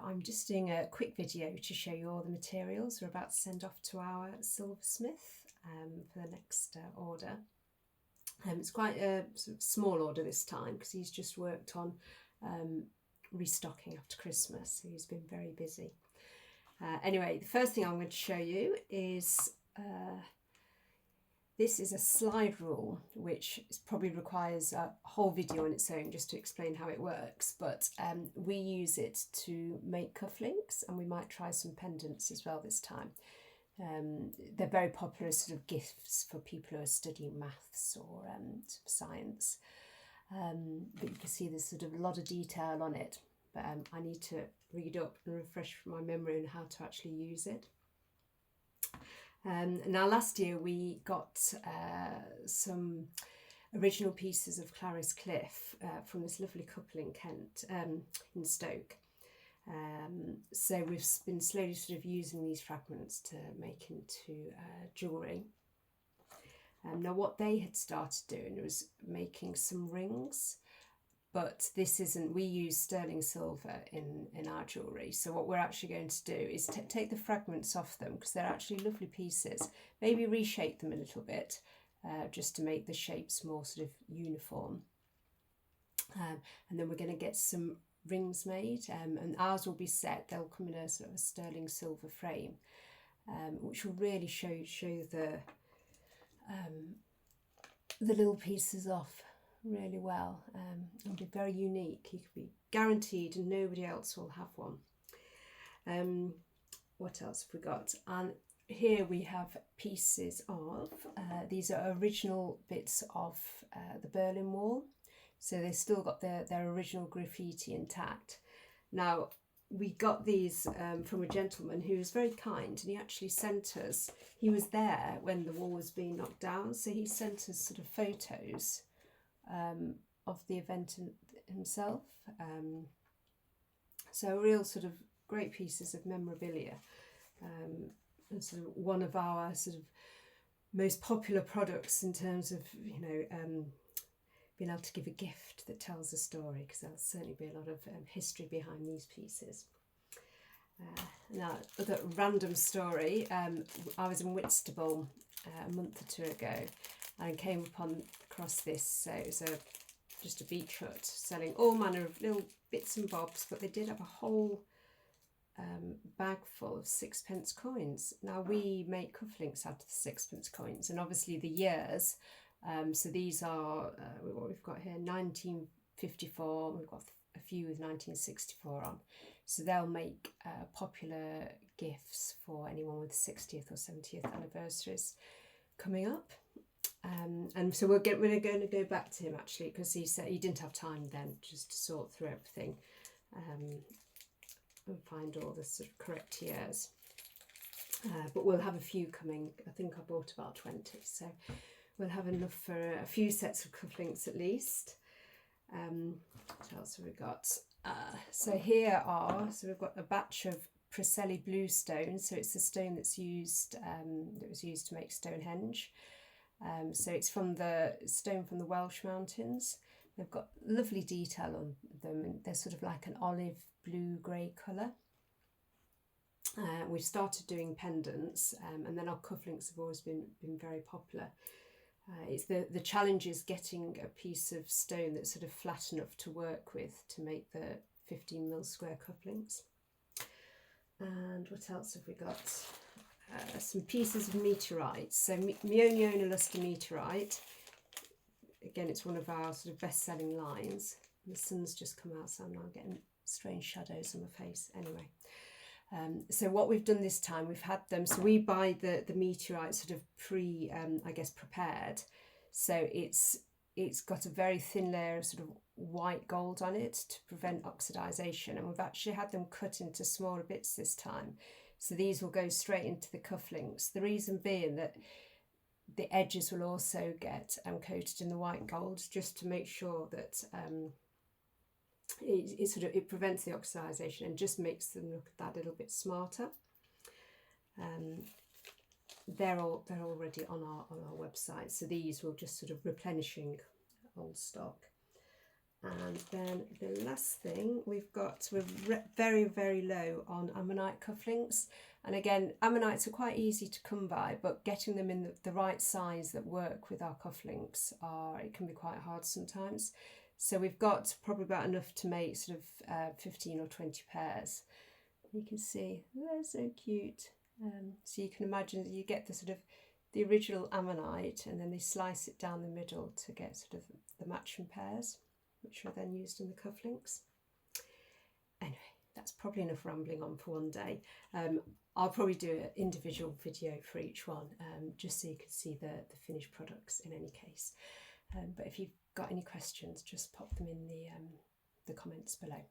I'm just doing a quick video to show you all the materials we're about to send off to our silversmith for the next order. It's quite a sort of small order this time because he's just worked on restocking after Christmas, so he's been very busy. Anyway, the first thing I'm going to show you is this is a slide rule, which probably requires a whole video on its own just to explain how it works, but we use it to make cufflinks, and we might try some pendants as well this time. They're very popular as sort of gifts for people who are studying maths or science, but you can see there's sort of a lot of detail on it, but I need to read up and refresh my memory on how to actually use it. Now last year we got some original pieces of Clarice Cliff from this lovely couple in Kent, in Stoke. So we've been slowly sort of using these fragments to make into jewellery. Now what they had started doing was making some rings, but this isn't, we use sterling silver in our jewellery. So what we're actually going to do is take the fragments off them, because they're actually lovely pieces, maybe reshape them a little bit just to make the shapes more sort of uniform. And then we're going to get some rings made, and ours will be set, they'll come in a sort of a sterling silver frame, which will really show the little pieces off really well. It'll be very unique. You could be guaranteed and nobody else will have one. What else have we got? And here we have pieces of these are original bits of the Berlin Wall, so they've still got their original graffiti intact. Now we got these from a gentleman who was very kind, and he actually sent us, he was there when the wall was being knocked down, so he sent us sort of photos of the event himself. So real sort of great pieces of memorabilia, and sort of one of our sort of most popular products in terms of, you know, being able to give a gift that tells a story, because there'll certainly be a lot of history behind these pieces. Now, the random story, I was in Whitstable a month or two ago and came across this. So it was just a beach hut selling all manner of little bits and bobs, but they did have a whole bag full of sixpence coins. Now we make cufflinks out of the sixpence coins, and obviously the years, so these are what we've got here, 1954, we've got a few with 1964 on, so they'll make popular gifts for anyone with 60th or 70th anniversaries coming up. And so we're going to go back to him actually, because he said he didn't have time then just to sort through everything and find all the sort of correct years. But we'll have a few coming. I think I bought about 20, so we'll have enough for a few sets of cufflinks at least. What else have we got? So here are, so we've got a batch of Preseli bluestone. So it's the stone that's used, that was used to make Stonehenge. So it's from the stone from the Welsh mountains. They've got lovely detail on them, and they're sort of like an olive blue grey colour. We've started doing pendants, and then our cufflinks have always been very popular. It's the challenge is getting a piece of stone that's sort of flat enough to work with to make the 15mm square cufflinks. And what else have we got? Some pieces of Meteorite. So Meoniona luster Meteorite. Again, it's one of our sort of best-selling lines. The sun's just come out, so I'm now getting strange shadows on my face. Anyway, so what we've done this time, we've had them. So we buy the Meteorite sort of I guess prepared. So it's got a very thin layer of sort of white gold on it to prevent oxidization, and we've actually had them cut into smaller bits this time. So these will go straight into the cufflinks. The reason being that the edges will also get coated in the white gold, just to make sure that it prevents the oxidization and just makes them look that little bit smarter. They're already on our website. So these will just sort of replenishing old stock. And then the last thing we've got, we're very, very low on Ammonite cufflinks. And again, Ammonites are quite easy to come by, but getting them in the right size that work with our cufflinks it can be quite hard sometimes. So we've got probably about enough to make sort of 15 or 20 pairs. You can see they're so cute. So you can imagine that you get the sort of the original Ammonite, and then they slice it down the middle to get sort of the matching pairs, which are then used in the cufflinks. Anyway, that's probably enough rambling on for one day. I'll probably do an individual video for each one, just so you can see the finished products in any case. But if you've got any questions, just pop them in the comments below.